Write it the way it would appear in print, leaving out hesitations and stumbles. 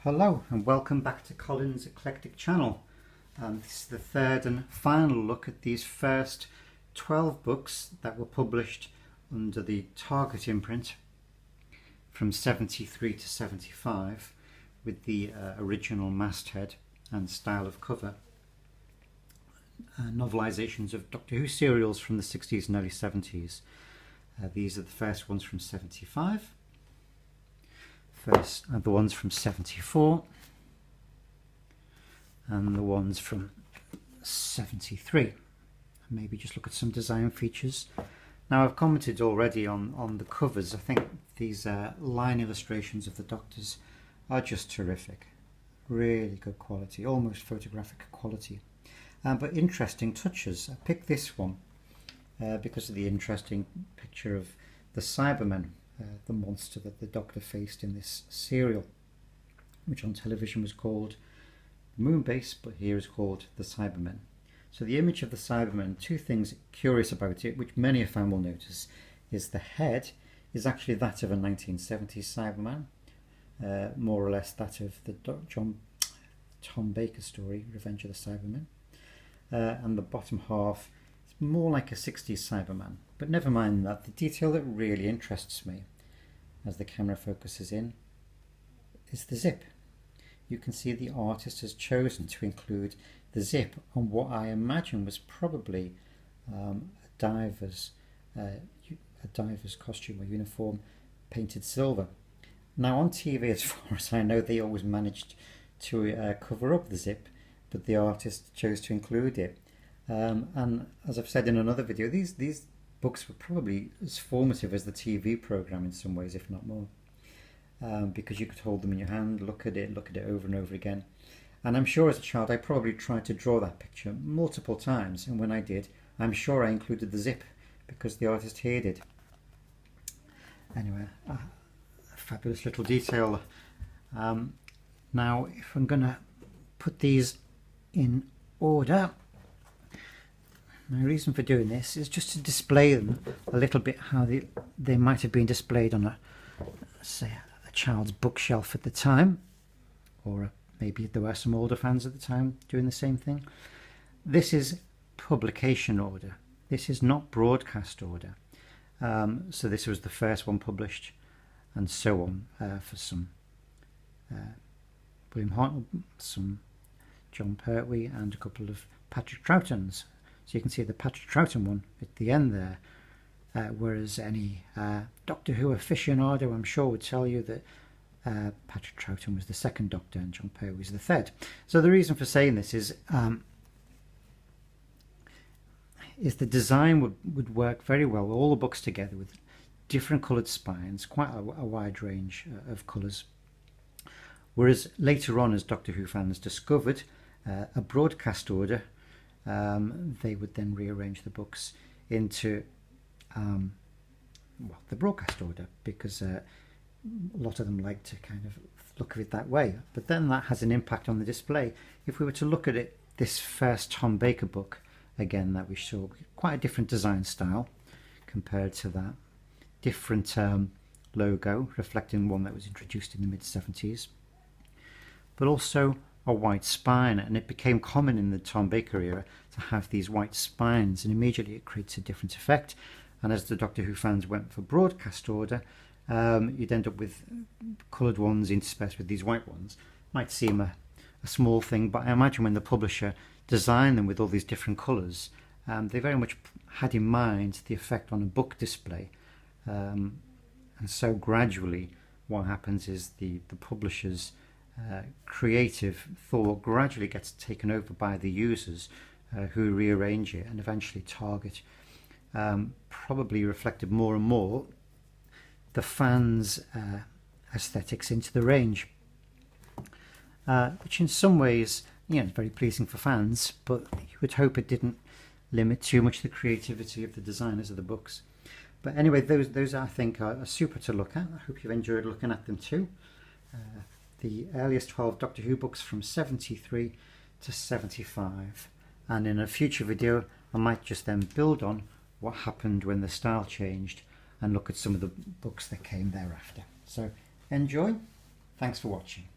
Hello and welcome back to Colin's Eclectic Channel. This is the third and final look at these first 12 books that were published under the Target imprint from 73 to 75 with the original masthead and style of cover. Novelisations of Doctor Who serials from the 60s and early 70s. These are the first ones from 75. First are the ones from 74 and the ones from 73. Maybe just look at some design features. Now, I've commented already on the covers. I think these line illustrations of the Doctors are just terrific. Really good quality, almost photographic quality. But interesting touches. I picked this one because of the interesting picture of the Cybermen, the monster that the Doctor faced in this serial, which on television was called Moonbase, but here is called the Cybermen. So the image of the Cybermen, two things curious about it, which many a fan will notice, is the head is actually that of a 1970s Cyberman, more or less that of the Tom Baker story, Revenge of the Cybermen, and the bottom half is more like a 60s Cyberman. But never mind that, the detail that really interests me as the camera focuses in is the zip. You can see the artist has chosen to include the zip on what I imagine was probably a diver's costume or uniform painted silver. Now on TV, as far as I know, they always managed to cover up the zip, but the artist chose to include it. And as I've said in another video, these books were probably as formative as the TV program in some ways, if not more, because you could hold them in your hand, look at it over and over again. And I'm sure as a child I probably tried to draw that picture multiple times, and when I did, I'm sure I included the zip because the artist hated it. Anyway, a fabulous little detail. Now, if I'm going to put these in order, my reason for doing this is just to display them a little bit how they might have been displayed on say a child's bookshelf at the time, or maybe there were some older fans at the time doing the same thing. This is publication order. This is not broadcast order. So this was the first one published, and so on, for some William Hartnell, some John Pertwee, and a couple of Patrick Troughtons. So you can see the Patrick Troughton one at the end there, whereas any Doctor Who aficionado, I'm sure, would tell you that Patrick Troughton was the second Doctor and John Pertwee was the third. So the reason for saying this is the design would work very well, all the books together with different coloured spines, quite a wide range of colours. Whereas later on, as Doctor Who fans discovered, a broadcast order, they would then rearrange the books into the broadcast order, because a lot of them like to kind of look at it that way. But then that has an impact on the display. If we were to look at it, this first Tom Baker book, again, that we saw, quite a different design style compared to that. Different logo, reflecting one that was introduced in the mid-70s. But also a white spine, and it became common in the Tom Baker era to have these white spines, and immediately it creates a different effect. And as the Doctor Who fans went for broadcast order, you'd end up with coloured ones interspersed with these white ones. Might seem a small thing, but I imagine when the publisher designed them with all these different colours, they very much had in mind the effect on a book display. And so gradually what happens is the publisher's creative thought gradually gets taken over by the users who rearrange it, and eventually Target probably reflected more and more the fans' aesthetics into the range, which in some ways, is very pleasing for fans, but you would hope it didn't limit too much the creativity of the designers of the books. But anyway, those I think are super to look at. I hope you've enjoyed looking at them too. The earliest 12 Doctor Who books from 73 to 75, and in a future video I might just then build on what happened when the style changed and look at some of the books that came thereafter. So enjoy, thanks for watching.